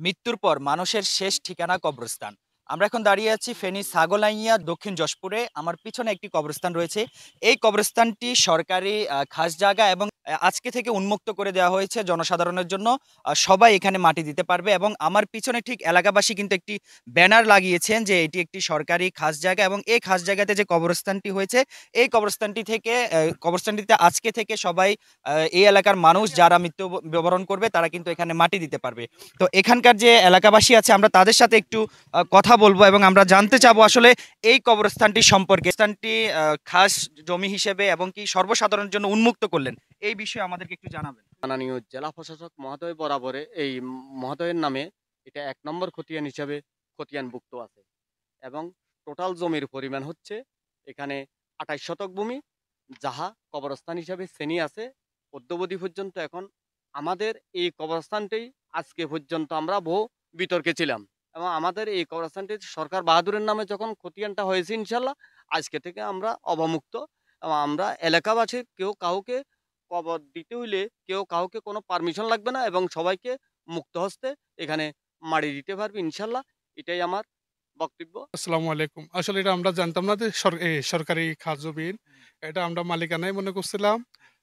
মৃত্যুর পর মানুষের শেষ ঠিকানা কবরস্থান। আমরা এখন দাঁড়িয়ে আছি ফেনী ছাগলাইয়া দক্ষিণ যশপুরে। আমার পিছনে একটি কবরস্থান রয়েছে। এই কবরস্থানটি সরকারি খাস জায়গা এবং আজকে থেকে উন্মুক্ত করে দেওয়া হয়েছে জনসাধারণের জন্য। সবাই এখানে মাটি দিতে পারবে এবং আমার পিছনে ঠিক এলাকাবাসী কিন্তু একটি ব্যানার লাগিয়েছেন যে এটি একটি সরকারি খাস জায়গা এবং এই খাস জায়গাতে যে কবরস্থানটি হয়েছে এই কবরস্থানটিতে আজকে থেকে সবাই এই এলাকার মানুষ যারা মৃত্যুবরণ করবে তারা কিন্তু এখানে মাটি দিতে পারবে। তো এখানকার যে এলাকাবাসী আছে আমরা তাদের সাথে একটু কথা বলবো এবং আমরা জানতে চাবো আসলে এই কবরস্থানটি সম্পর্কে। স্থানটি খাস জমি হিসেবে এবং কি সর্বসাধারণের জন্য উন্মুক্ত করলেন, এই বিষয়ে আমাদেরকে একটু জানাবেন। মাননীয় জেলা প্রশাসক মহোদয় বরাবরে এই মহোদয়ের নামে এটা ১ নম্বর খতিয়ান হিসাবে খতিয়ানভুক্ত আছে এবং টোটাল জমির পরিমাণ হচ্ছে এখানে ২৮ শতক ভূমি, যাহা কবরস্থান হিসাবে শ্রেণী আছে অদ্যাবধি পর্যন্ত। এখন আমাদের এই কবরস্থানটি আজকে পর্যন্ত আমরা বহু বিতর্কে ছিলাম এবং আমাদের এই কবরস্থানটি সরকার বাহাদুরের নামে যখন খতিয়ানটা হয়েছে ইনশাল্লাহ আজকে থেকে আমরা অবমুক্ত এবং আমরা এলাকাবাসীর কেউ কাউকে কবর দিতে হইলে কেউ কাউকে কোনো পারমিশন লাগবে না এবং সবাইকে মুক্ত হস্তে এখানে মাড়ি দিতে পারবে ইনশাল্লাহ। এটাই আমার বক্তব্য। আসসালামু আলাইকুম। আসলে এটা আমরা জানতাম না যে সরকারি খাস জমিন। এটা আমরা মালিকানাই মনে করছিলাম।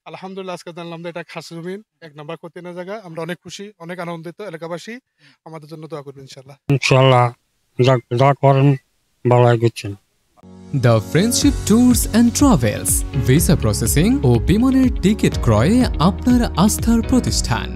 আলহামদুলিল্লাহ আজকে জানলাম যে এটা খাস জমিন। ১ নাম্বার খতিয়ানের জায়গা। আমরা অনেক খুশি, অনেক আনন্দিত এলাকাবাসী। আমাদের জন্য দোয়া করবেন ইনশাআল্লাহ। ইনশাআল্লাহ যা করেন ভালোই করছেন। The friendship tours and travels, visa processing ও বিমানের টিকিট ক্রয়ে আপনার আস্থার প্রতিষ্ঠান।